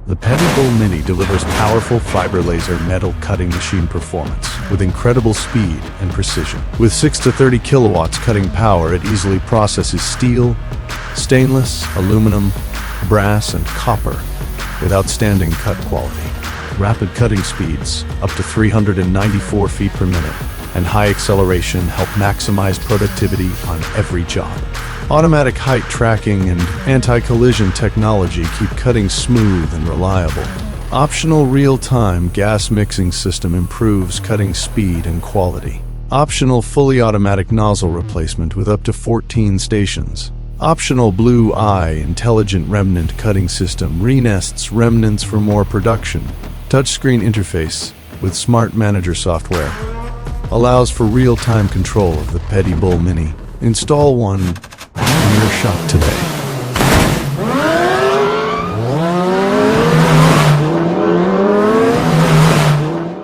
The PeddiBullMini delivers powerful fiber laser metal cutting machine performance with incredible speed and precision. With 6 to 30 kilowatts cutting power, it easily processes steel, stainless, aluminum, brass, and copper with outstanding cut quality. Rapid cutting speeds, up to 394 feet per minute, and high acceleration help maximize productivity on every job. Automatic height tracking and anti-collision technology keep cutting smooth and reliable. Optional real-time gas mixing system improves cutting speed and quality. Optional fully automatic nozzle replacement with up to 14 stations. Optional blue eye intelligent Remnant cutting system renests remnants for more production. Touchscreen interface with Smart Manager software allows for real-time control of the PeddiBullMini. Install one in your shop today.